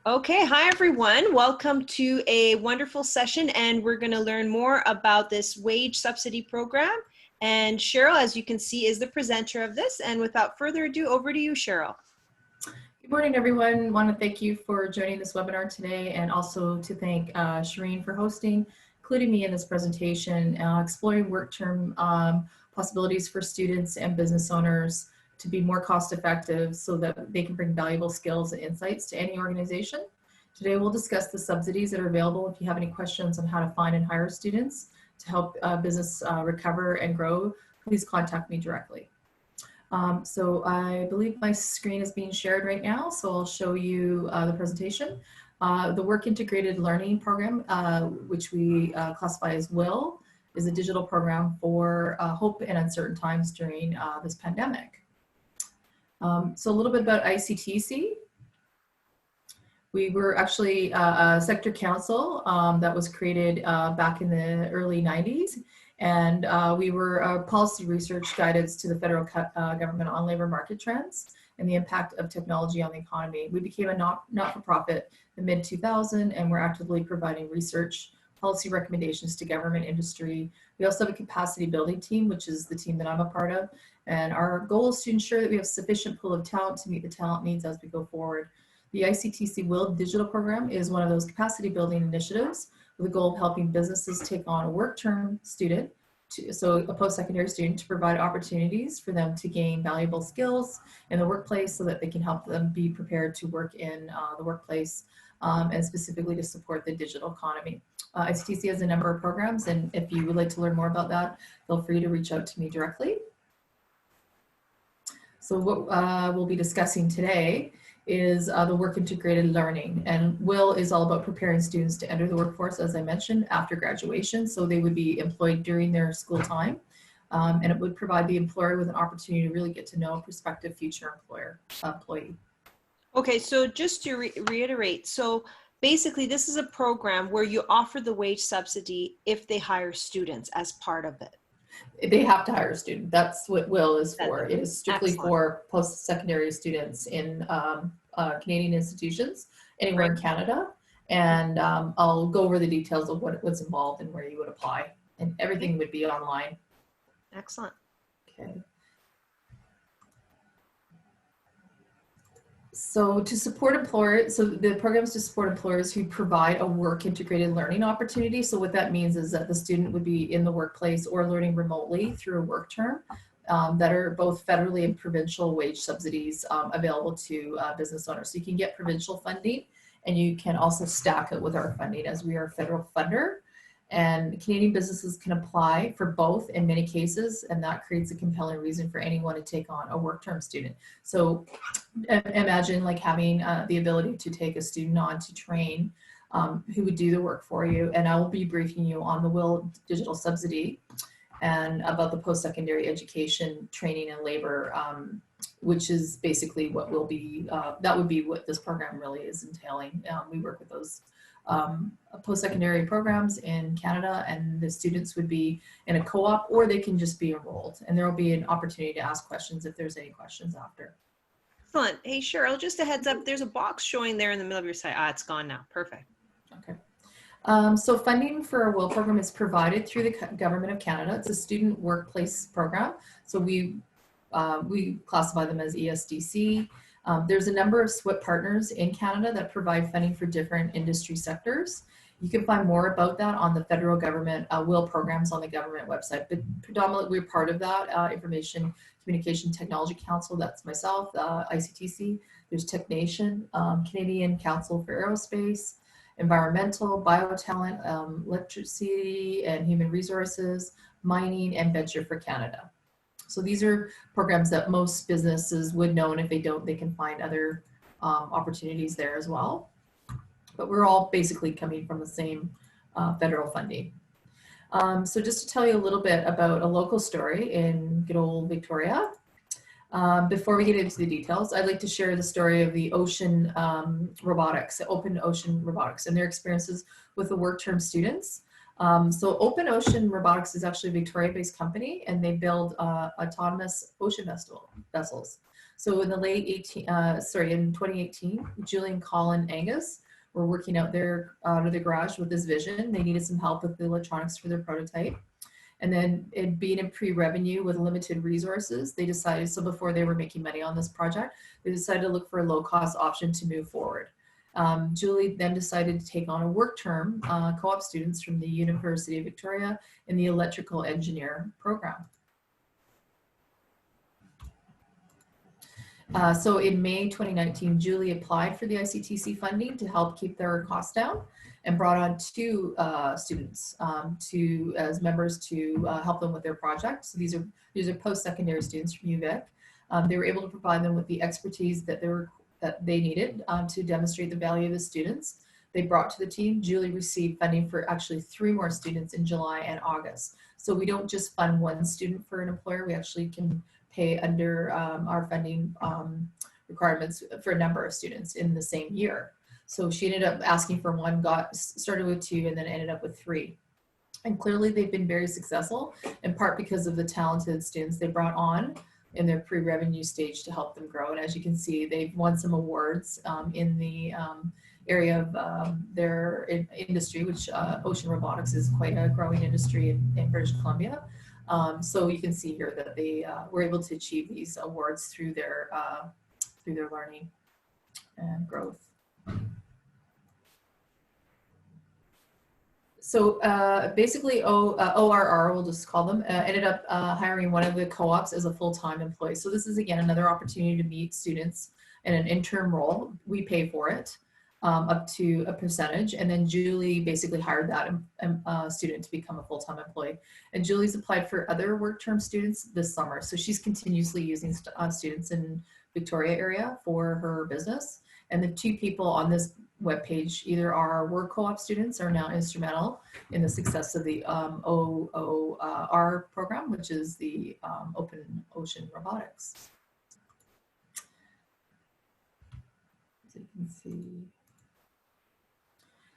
Okay, hi everyone. Welcome to a wonderful session, and we're going to learn more about this wage subsidy program. And Cheryl, as you can see, is the presenter of this. And without further ado, over to you, Cheryl. Good morning, everyone. I want to thank you for joining this webinar today, and also to thank Shireen for hosting, including me in this presentation, exploring work term possibilities for students and business owners to be more cost effective so that they can bring valuable skills and insights to any organization. Today, we'll discuss the subsidies that are available. If you have any questions on how to find and hire students to help business recover and grow, please contact me directly. So I believe my screen is being shared right now, so I'll show you the presentation. The Work Integrated Learning Program, which we classify as WIL, is a digital program for hope in uncertain times during this pandemic. So a little bit about ICTC. We were actually a sector council that was created back in the early 90s. And we were a policy research guidance to the federal government on labor market trends and the impact of technology on the economy. We became a not-for-profit in mid-2000, and we're actively providing research, policy recommendations to government industry. We also have a capacity building team, which is the team that I'm a part of. And our goal is to ensure that we have sufficient pool of talent to meet the talent needs as we go forward. The ICTC WIL digital program is one of those capacity building initiatives with the goal of helping businesses take on a work term student, so a post-secondary student, to provide opportunities for them to gain valuable skills in the workplace so that they can help them be prepared to work in the workplace and specifically to support the digital economy. ICTC has a number of programs, and if you would like to learn more about that, feel free to reach out to me directly. So what we'll be discussing today is the work integrated learning, and WIL is all about preparing students to enter the workforce, as I mentioned, after graduation, so they would be employed during their school time, and it would provide the employer with an opportunity to really get to know a prospective future employee. Okay, so just to reiterate, so basically this is a program where you offer the wage subsidy if they hire students as part of it. They have to hire a student. That's what WIL is for. It is strictly for post-secondary students in Canadian institutions anywhere in Canada. And I'll go over the details of what's involved and where you would apply. And everything would be online. Excellent. Okay. So to support employers, so the program is to support employers who provide a work integrated learning opportunity. So what that means is that the student would be in the workplace or learning remotely through a work term that are both federally and provincial wage subsidies available to business owners. So you can get provincial funding, and you can also stack it with our funding, as we are a federal funder. And Canadian businesses can apply for both in many cases, and that creates a compelling reason for anyone to take on a work term student. So imagine like having the ability to take a student on to train who would do the work for you. And I will be briefing you on the WIL digital subsidy and about the post-secondary education training and labor, which is basically what will be, that would be what this program really is entailing. We work with those post-secondary programs in Canada, and the students would be in a co-op, or they can just be enrolled, and there will be an opportunity to ask questions if there's any questions after. Excellent. Hey Cheryl, just a heads up, there's a box showing there in the middle of your site. It's gone now. Perfect. Okay. So funding for our WIL program is provided through the Government of Canada. It's a student workplace program, so we classify them as ESDC. There's a number of SWIP partners in Canada that provide funding for different industry sectors. You can find more about that on the federal government WIL programs on the government website, but predominantly we're part of that Information Communication Technology Council. That's myself, ICTC. There's TechNation, Canadian Council for Aerospace, Environmental, Biotalent, Electricity and Human Resources, Mining, and Venture for Canada. So these are programs that most businesses would know, and if they don't, they can find other opportunities there as well. But we're all basically coming from the same federal funding. So just to tell you a little bit about a local story in good old Victoria. Before we get into the details, I'd like to share the story of the Ocean Robotics, Open Ocean Robotics, and their experiences with the work term students. So Open Ocean Robotics is actually a Victoria-based company, and they build autonomous ocean vessels. So in the in 2018, Julie and Colin Angus were working out of the garage with this vision. They needed some help with the electronics for their prototype. And then it being in pre-revenue with limited resources, they decided, so before they were making money on this project, they decided to look for a low-cost option to move forward. Julie then decided to take on a work term co-op students from the University of Victoria in the electrical engineer program. So in May 2019, Julie applied for the ICTC funding to help keep their costs down and brought on two students as members to help them with their project. So these are post-secondary students from UVic. They were able to provide them with the expertise that they needed to demonstrate the value of the students. They brought to the team. Julie received funding for actually 3 more students in July and August. So we don't just fund one student for an employer, we actually can pay under our funding requirements for a number of students in the same year. So she ended up asking for 1, started with 2, and then ended up with 3. And clearly they've been very successful, in part because of the talented students they brought on in their pre-revenue stage to help them grow. And as you can see, they've won some awards in the area of their industry, which ocean robotics is quite a growing industry in British Columbia. So you can see here that they were able to achieve these awards through their learning and growth. So basically ORR, we'll just call them, ended up hiring one of the co-ops as a full-time employee. So this is, again, another opportunity to meet students in an intern role. We pay for it up to a percentage. And then Julie basically hired that student to become a full-time employee. And Julie's applied for other work-term students this summer. So she's continuously using students in Victoria area for her business. And the 2 people on this webpage either were co-op students or now instrumental in the success of the OOR program, which is the Open Ocean Robotics. So you can see.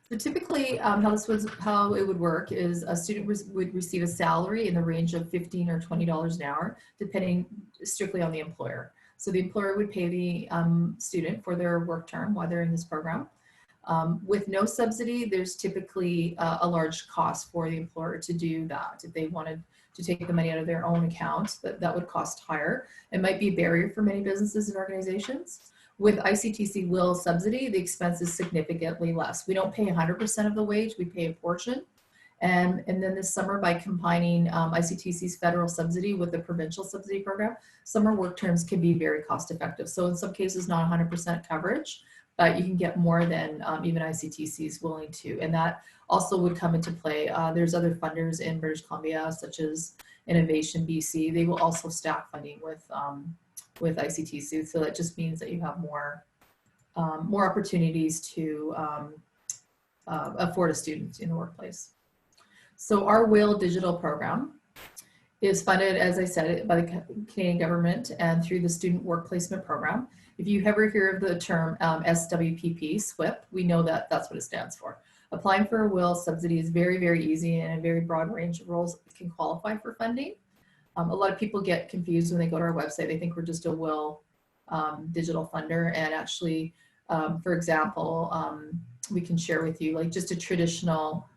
So typically how it would work is a student would receive a salary in the range of $15 or $20 an hour, depending strictly on the employer. So the employer would pay the student for their work term while they're in this program. With no subsidy, there's typically a large cost for the employer to do that. If they wanted to take the money out of their own account, that would cost higher. It might be a barrier for many businesses and organizations. With ICTC will subsidy, the expense is significantly less. We don't pay 100% of the wage, we pay a portion. And then this summer, by combining ICTC's federal subsidy with the provincial subsidy program, summer work terms can be very cost effective. So in some cases, not 100% coverage, but you can get more than even ICTC is willing to. And that also would come into play. There's other funders in British Columbia, such as Innovation BC. They will also stack funding with ICTC. So that just means that you have more opportunities to afford a student in the workplace. So our WHALE digital program is funded, as I said, by the Canadian government and through the Student Work Placement Program. If you ever hear of the term SWPP, SWIP, we know that that's what it stands for. Applying for a WHALE subsidy is very, very easy, and a very broad range of roles can qualify for funding. A lot of people get confused when they go to our website. They think we're just a WHALE digital funder, and actually, for example, we can share with you like just a traditional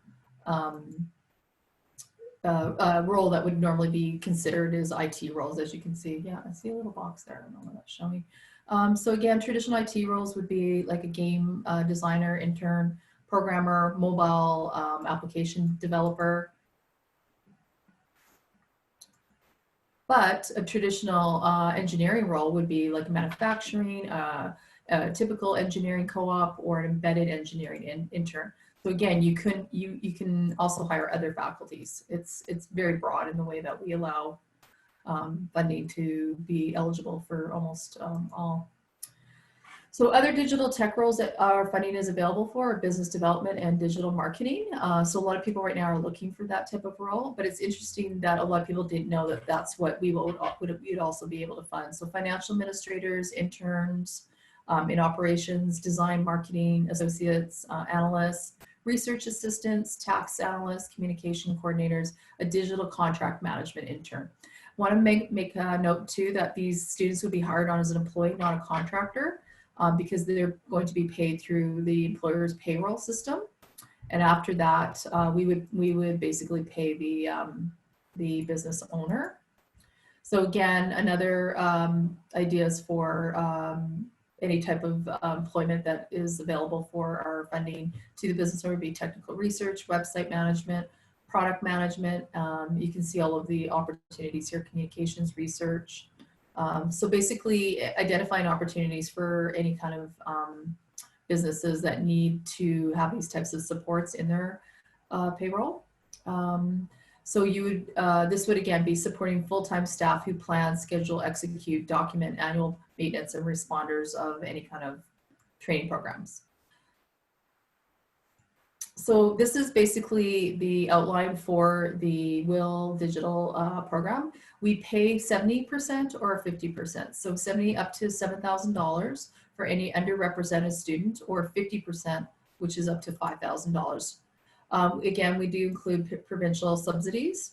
role that would normally be considered as IT roles, as you can see. Yeah, I see a little box there. I don't know what that's showing. So again, traditional IT roles would be like a game designer, intern, programmer, mobile application developer. But a traditional engineering role would be like manufacturing, a typical engineering co-op, or an embedded engineering intern. So again, you can also hire other faculties. It's very broad in the way that we allow funding to be eligible for almost all. So other digital tech roles that our funding is available for are business development and digital marketing. So a lot of people right now are looking for that type of role, but it's interesting that a lot of people didn't know that that's what we'd also be able to fund. So financial administrators, interns in operations, design, marketing, associates, analysts, research assistants, tax analysts, communication coordinators, a digital contract management intern. Want to make a note too that these students would be hired on as an employee, not a contractor, because they're going to be paid through the employer's payroll system. And after that, we would basically pay the business owner. So again, another ideas for any type of employment that is available for our funding to the business owner would be technical research, website management, product management. You can see all of the opportunities here, communications research. So basically identifying opportunities for any kind of businesses that need to have these types of supports in their payroll. So you would, this would again be supporting full-time staff who plan, schedule, execute, document annual maintenance and responders of any kind of training programs. So this is basically the outline for the Will Digital program. We pay 70% or 50%. So 70 up to $7,000 for any underrepresented student, or 50%, which is up to $5,000. Again, we do include provincial subsidies.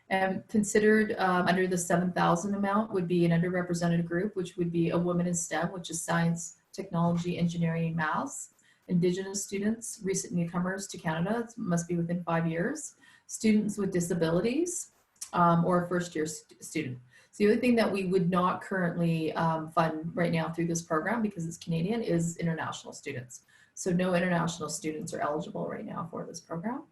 And considered under the 7,000 amount would be an underrepresented group, which would be a woman in STEM, which is science, technology, engineering, and maths. Indigenous students, recent newcomers to Canada, must be within 5 years. Students with disabilities, or a first-year student. So the only thing that we would not currently fund right now through this program, because it's Canadian, is international students. So no international students are eligible right now for this program.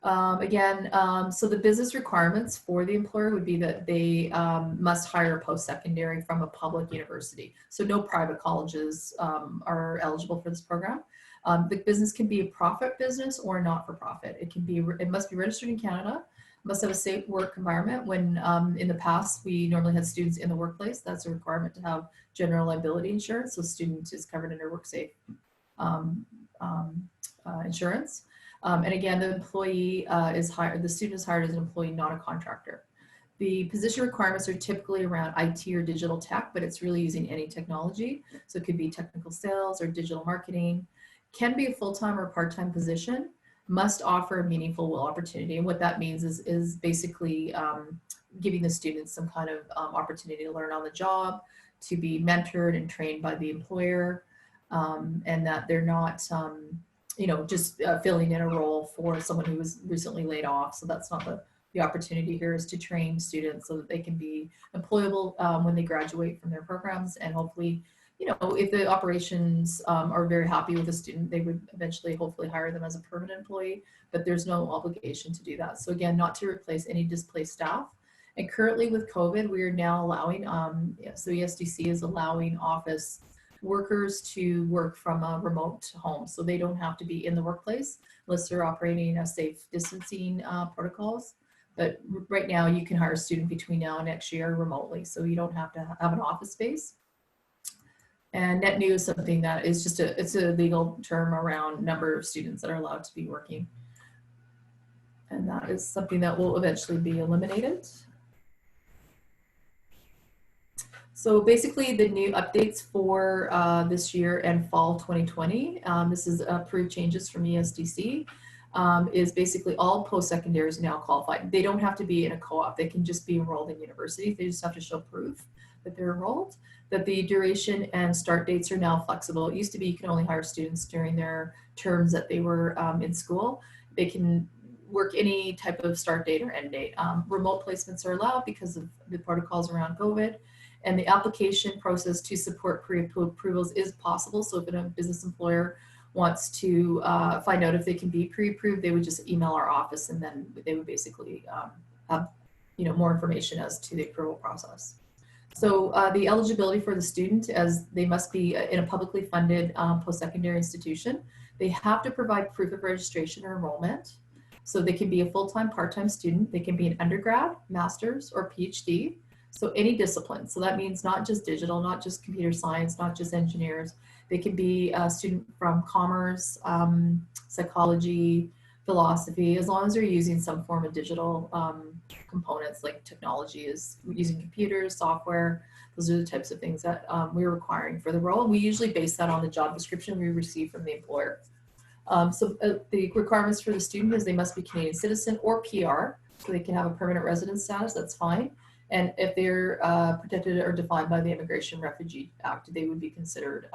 So the business requirements for the employer would be that they must hire post-secondary from a public university. So no private colleges are eligible for this program. The business can be a profit business or not-for-profit. It must be registered in Canada, must have a safe work environment. When in the past, we normally had students in the workplace. That's a requirement to have general liability insurance. So student is covered under WorkSafe insurance. And again, the employee is hired, the student is hired as an employee, not a contractor. The position requirements are typically around IT or digital tech, but it's really using any technology. So it could be technical sales or digital marketing, can be a full-time or part-time position, must offer a meaningful will opportunity. And what that means is basically giving the students some kind of opportunity to learn on the job, to be mentored and trained by the employer, and that they're not just filling in a role for someone who was recently laid off. So that's not the opportunity here, is to train students so that they can be employable when they graduate from their programs. And hopefully, if the operations are very happy with the student, they would eventually hopefully hire them as a permanent employee, but there's no obligation to do that. So again, not to replace any displaced staff. And currently with COVID, we are now allowing, so ESDC is allowing office workers to work from a remote home. So they don't have to be in the workplace unless they're operating a safe distancing protocols. But right now you can hire a student between now and next year remotely. So you don't have to have an office space. And net new is something that is just it's a legal term around number of students that are allowed to be working. And that is something that will eventually be eliminated. So basically the new updates for this year and fall 2020, this is approved changes from ESDC, is basically all post-secondaries now qualified. They don't have to be in a co-op. They can just be enrolled in university. They just have to show proof that they're enrolled, that the duration and start dates are now flexible. It used to be you can only hire students during their terms that they were in school. They can work any type of start date or end date. Remote placements are allowed because of the protocols around COVID. And the application process to support pre-approvals is possible. So if a business employer wants to find out if they can be pre-approved, they would just email our office, and then they would basically have more information as to the approval process. So the eligibility for the student, as they must be in a publicly funded post-secondary institution. They have to provide proof of registration or enrollment. So they can be a full-time, part-time student. They can be an undergrad, master's, or PhD. So any discipline. So that means not just digital, not just computer science, not just engineers. They can be a student from commerce, psychology, philosophy, as long as they're using some form of digital components, like technology is using computers, software. Those are the types of things that we're requiring for the role. And we usually base that on the job description we receive from the employer. The requirements for the student is they must be Canadian citizen or PR. so they can have a permanent residence status, that's fine. And if they're protected or defined by the Immigration Refugee Act, they would be considered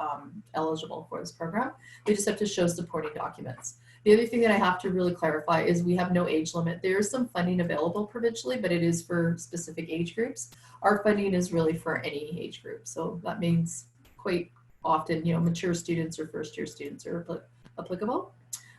eligible for this program. They just have to show supporting documents. The other thing that I have to really clarify is we have no age limit. There is some funding available provincially, but it is for specific age groups. Our funding is really for any age group. So that means quite often, you know, mature students or first year students are applicable.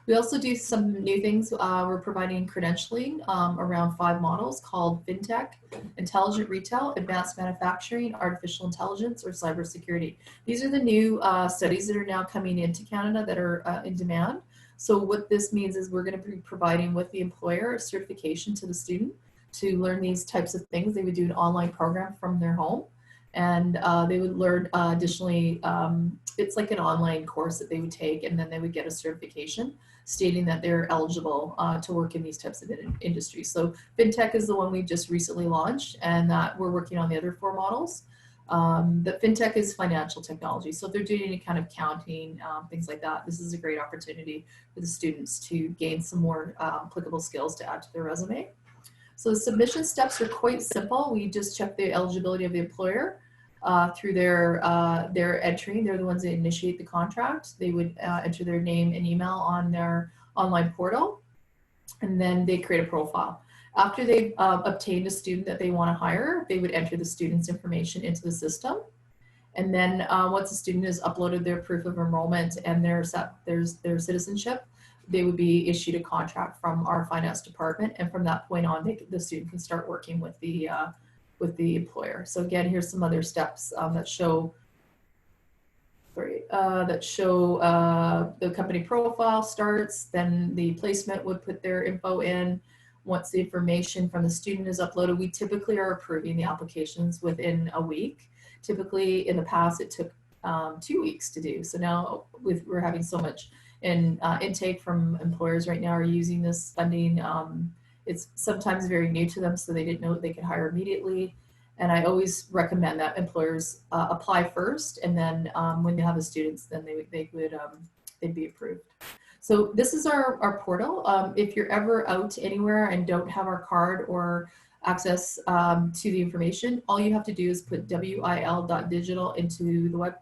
We also do some new things. We're providing credentialing around 5 models called FinTech, Intelligent Retail, Advanced Manufacturing, Artificial Intelligence, or Cybersecurity. These are the new studies that are now coming into Canada that are in demand. So what this means is we're going to be providing with the employer a certification to the student to learn these types of things. They would do an online program from their home, and they would learn additionally, it's like an online course that they would take, and then they would get a certification stating that they're eligible to work in these types of industries. So FinTech is the one we just recently launched, and that we're working on the other 4 models. The FinTech is financial technology. So if they're doing any kind of counting, things like that, this is a great opportunity for the students to gain some more applicable skills to add to their resume. So the submission steps are quite simple. We just check the eligibility of the employer through their entry. They're the ones that initiate the contract. They would enter their name and email on their online portal, and then they create a profile. After they've obtained a student that they want to hire, they would enter the student's information into the system. And then once the student has uploaded their proof of enrollment and their citizenship, they would be issued a contract from our finance department. And from that point on, the student can start working with the employer. So again, here's some other steps that show the company profile starts, then the placement would put their info in. Once the information from the student is uploaded, we typically are approving the applications within a week. Typically in the past, it took 2 weeks to do. So now we're having so much intake from employers right now are using this funding. It's sometimes very new to them, so they didn't know they could hire immediately. And I always recommend that employers apply first, and then when they have the students, then they'd be approved. So this is our portal. If you're ever out anywhere and don't have our card or access to the information, all you have to do is put wil.digital into the web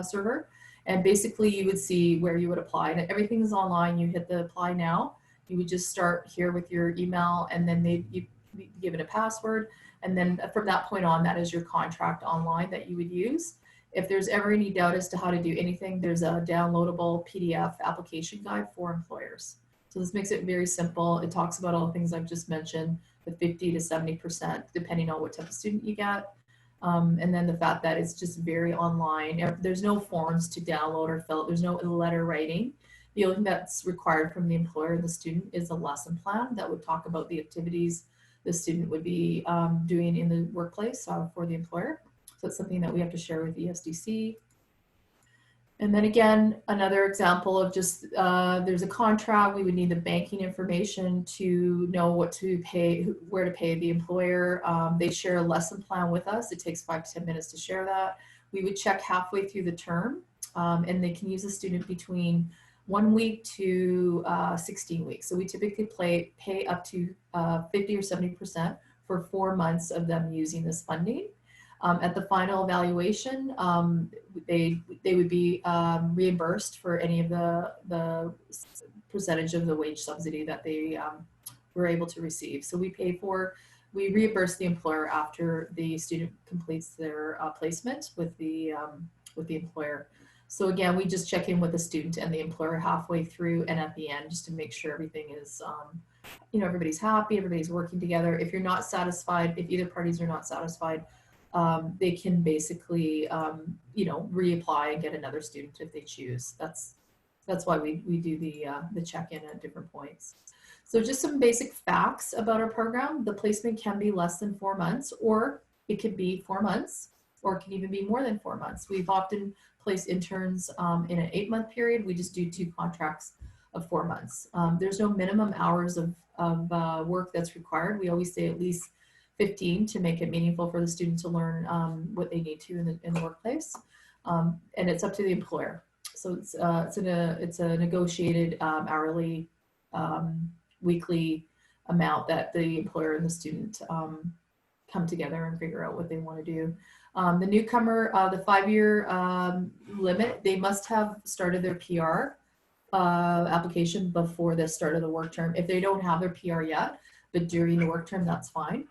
server, and basically you would see where you would apply. And everything is online. You hit the apply now. You would just start here with your email, and then you'd be given a password. And then from that point on, that is your contract online that you would use. If there's ever any doubt as to how to do anything, there's a downloadable PDF application guide for employers. So this makes it very simple. It talks about all the things I've just mentioned, the 50 to 70%, depending on what type of student you get. And then the fact that it's just very online. There's no forms to download or fill out. There's no letter writing. The only thing that's required from the employer and the student is a lesson plan that would talk about the activities the student would be doing in the workplace for the employer. So it's something that we have to share with ESDC. And then again, another example of just, there's a contract, we would need the banking information to know what to pay, where to pay the employer. They share a lesson plan with us. It takes 5 to 10 minutes to share that. We would check halfway through the term, and they can use a student between 1 week to 16 weeks. So we typically pay up to 50 or 70% for 4 months of them using this funding. At the final evaluation, they would be reimbursed for any of the percentage of the wage subsidy that they were able to receive. So we reimburse the employer after the student completes their placement with the employer. So again, we just check in with the student and the employer halfway through and at the end, just to make sure everything is, everybody's happy, everybody's working together. If you're not satisfied, if either parties are not satisfied, they can basically, reapply and get another student if they choose. That's why we do the check-in at different points. So just some basic facts about our program. The placement can be less than 4 months, or it could be 4 months, or it can even be more than 4 months. We've often placed interns in an 8-month period. We just do 2 contracts of 4 months. There's no minimum hours of work that's required. We always say at least 15 to make it meaningful for the student to learn what they need to in the workplace. And it's up to the employer. So it's a negotiated hourly, weekly amount that the employer and the student come together and figure out what they want to do. The newcomer, the 5-year limit, they must have started their PR application before the start of the work term. If they don't have their PR yet, but during the work term, that's fine.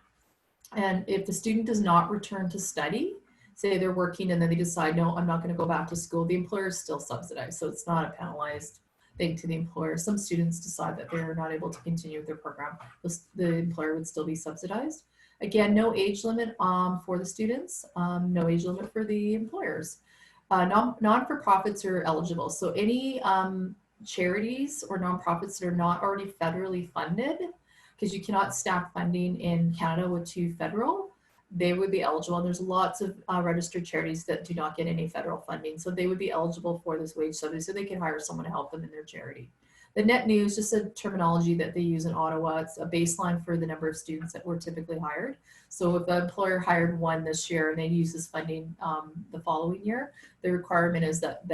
And if the student does not return to study, say they're working and then they decide, no, I'm not going to go back to school, the employer is still subsidized. So it's not a penalized thing to the employer. Some students decide that they're not able to continue with their program. The employer would still be subsidized. Again, no age limit for the students, no age limit for the employers. Non-for-profits are eligible. So any charities or nonprofits that are not already federally funded, because you cannot stack funding in Canada with 2 federal, they would be eligible. And there's lots of registered charities that do not get any federal funding. So they would be eligible for this wage subsidy, so they can hire someone to help them in their charity. The net new is just a terminology that they use in Ottawa. It's a baseline for the number of students that were typically hired. So if the employer hired 1 this year and they use this funding the following year, the requirement is that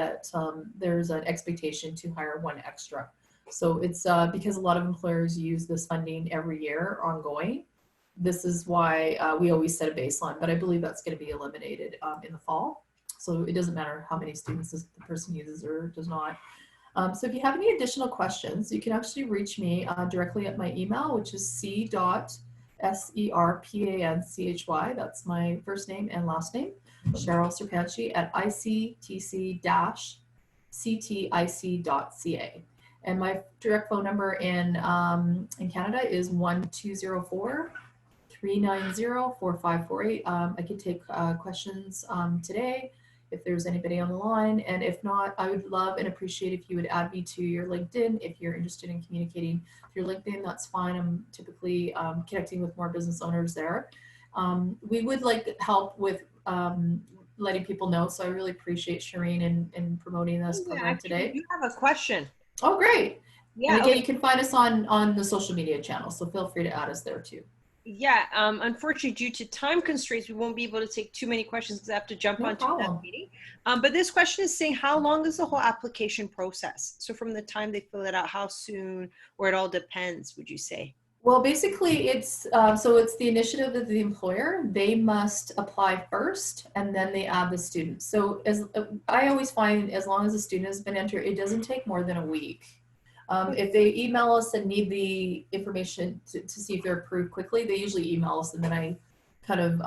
there's an expectation to hire 1 extra. So it's because a lot of employers use this funding every year ongoing. This is why we always set a baseline, but I believe that's going to be eliminated in the fall. So it doesn't matter how many students the person uses or does not. So if you have any additional questions, you can actually reach me directly at my email, which is c.serpanchy. That's my first name and last name, Cheryl Serpanchy at ictc-ctic.ca. And my direct phone number in Canada is 1-204-390-4548. I can take questions today if there's anybody on the line. And if not, I would love and appreciate if you would add me to your LinkedIn. If you're interested in communicating through LinkedIn, that's fine. I'm typically connecting with more business owners there. We would like help with letting people know. So I really appreciate Shireen in promoting this program today. You have a question. Oh, great. Yeah. And again, you can find us on the social media channel. So feel free to add us there too. Yeah, unfortunately, due to time constraints, we won't be able to take too many questions because I have to jump onto that meeting. But this question is saying, how long is the whole application process? So from the time they fill it out, how soon, or it all depends, would you say? Well, basically, it's it's the initiative of the employer. They must apply first, and then they add the student. So as I always find, as long as the student has been entered, it doesn't take more than a week. If they email us and need the information to see if they're approved quickly, they usually email us, and then I kind of,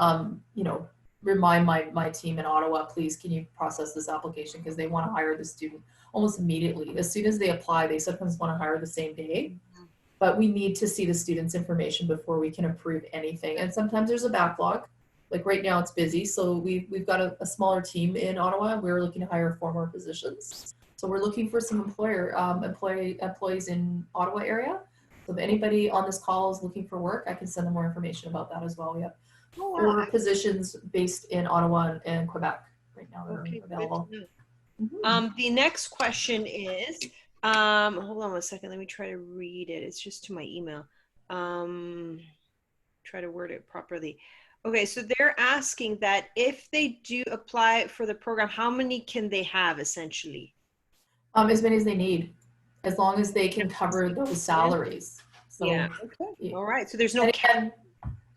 remind my team in Ottawa, please, can you process this application? Because they want to hire the student almost immediately. As soon as they apply, they sometimes want to hire the same day, but we need to see the student's information before we can approve anything. And sometimes there's a backlog. Like right now it's busy. So we've got a smaller team in Ottawa. We're looking to hire 4 more positions. So we're looking for some employees in Ottawa area. So if anybody on this call is looking for work, I can send them more information about that as well. We have 4 positions based in Ottawa and Quebec right now that are available. The next question is, hold on 1 second. Let me try to read it. It's just to my email. Try to word it properly. Okay, so they're asking that if they do apply for the program, how many can they have essentially? As many as they need, as long as they can cover those salaries. So, yeah. Okay. All right. So there's no cap.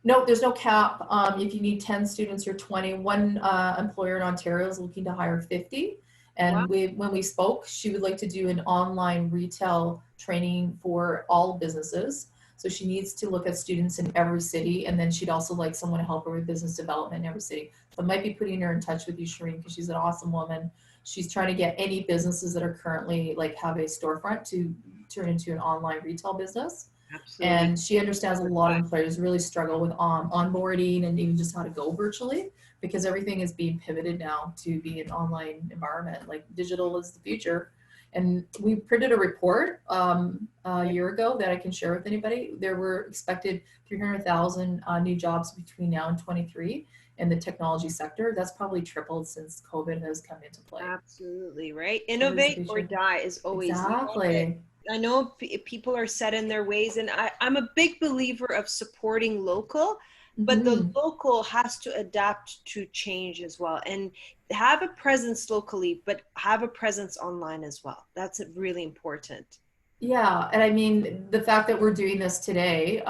No, there's no cap. If you need 10 students or 20, one employer in Ontario is looking to hire 50. And when we spoke, she would like to do an online retail training for all businesses. So she needs to look at students in every city, and then she'd also like someone to help her with business development in every city. So I might be putting her in touch with you, Shireen, because she's an awesome woman. She's trying to get any businesses that are currently have a storefront to turn into an online retail business. Absolutely. And she understands a lot of employers really struggle with onboarding and even just how to go virtually, because everything is being pivoted now to be an online environment. Like digital is the future. And we printed a report a year ago that I can share with anybody. There were expected 300,000 new jobs between now and 23 in the technology sector. That's probably tripled since COVID has come into play. Absolutely, right? Innovate or die is always exactly. I know people are set in their ways, and I'm a big believer of supporting local, but the local has to adapt to change as well and have a presence locally, but have a presence online as well. That's really important. Yeah, and I mean, the fact that we're doing this today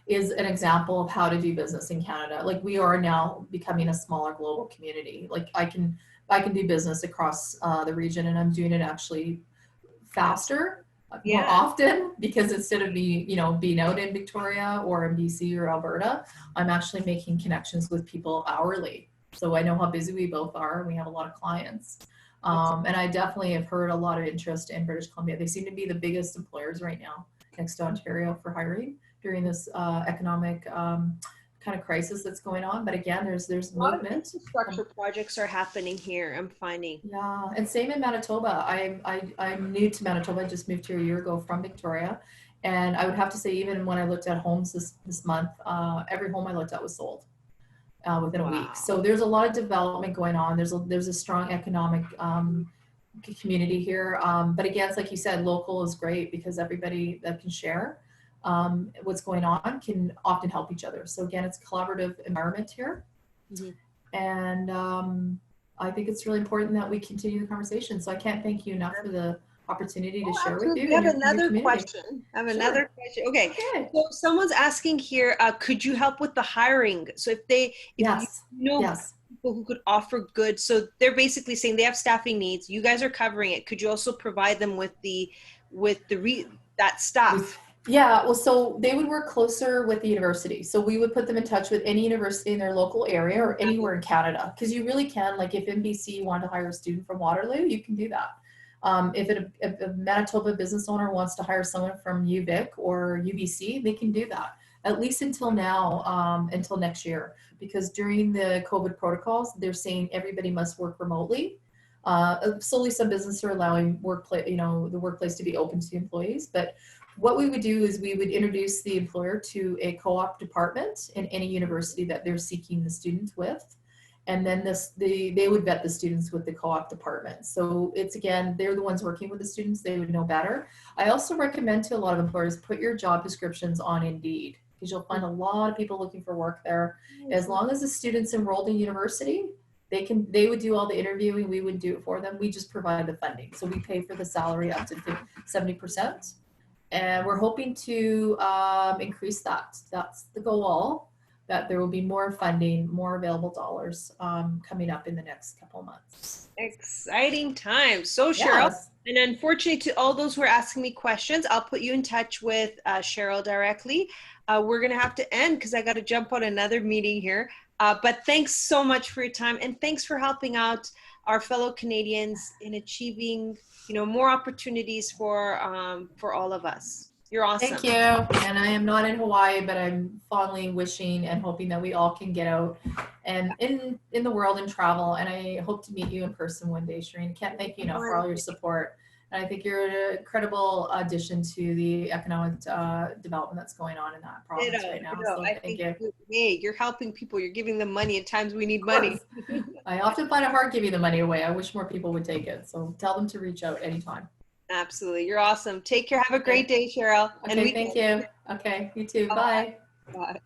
is an example of how to do business in Canada. Like we are now becoming a smaller global community. Like I can do business across the region, and I'm doing it actually faster, more Yeah. often, because instead of being out in Victoria or in BC or Alberta, I'm actually making connections with people hourly. So I know how busy we both are, and we have a lot of clients. And I definitely have heard a lot of interest in British Columbia. They seem to be the biggest employers right now next to Ontario for hiring during this economic kind of crisis that's going on. But again, there's A lot of movement. infrastructure projects are happening here, I'm finding. Yeah, and same in Manitoba. I'm new to Manitoba. I just moved here a year ago from Victoria, and I would have to say, even when I looked at homes this month, every home I looked at was sold within a week. Wow. So there's a lot of development going on. There's a strong economic community here. But again, it's like you said, local is great because everybody that can share what's going on can often help each other. So again, it's a collaborative environment here. Mhm. And I think it's really important that we continue the conversation. So I can't thank you enough for the opportunity to Oh, share with absolutely. you We and have your another community. question. I have Sure. another question. Okay. Okay. So someone's asking here, could you help with the hiring? So if you Yes. know Yes. people who could offer goods, so they're basically saying they have staffing needs. You guys are covering it. Could you also provide them with that With staff? yeah, well, so they would work closer with the university. So we would put them in touch with any university in their local area or anywhere in Canada, because you really can. Like if in BC you want to hire a student from Waterloo, you can do that. If a Manitoba business owner wants to hire someone from UVic or UBC, they can do that. At least until now, until next year, because during the COVID protocols, they're saying everybody must work remotely. Slowly, some businesses are allowing the workplace to be open to the employees, but what we would do is we would introduce the employer to a co-op department in any university that they're seeking the students with. And then they would vet the students with the co-op department. So it's, again, they're the ones working with the students. They would know better. I also recommend to a lot of employers, put your job descriptions on Indeed, because you'll find a lot of people looking for work there. As long as the student's enrolled in university, they would do all the interviewing. We would do it for them. We just provide the funding. So we pay for the salary up to 70%. And we're hoping to increase that. That's the goal, that there will be more funding, more available dollars coming up in the next couple of months. Exciting times. So Cheryl, Yes. and unfortunately to all those who are asking me questions, I'll put you in touch with Cheryl directly. We're going to have to end because I got to jump on another meeting here. But thanks so much for your time, and thanks for helping out our fellow Canadians in achieving, more opportunities for all of us. You're awesome. Thank you. And I am not in Hawaii, but I'm fondly wishing and hoping that we all can get out and in the world and travel. And I hope to meet you in person one day, Shireen. Can't thank you enough for all your support. And I think you're an incredible addition to the economic development that's going on in that province right now. So I thank think you. hey, you're helping people. You're giving them money at times we need money. I often find it hard giving the money away. I wish more people would take it. So tell them to reach out anytime. Absolutely. You're awesome. Take care. Have a Okay. great day, Cheryl. Okay, thank you. Okay, you too. Bye. Bye.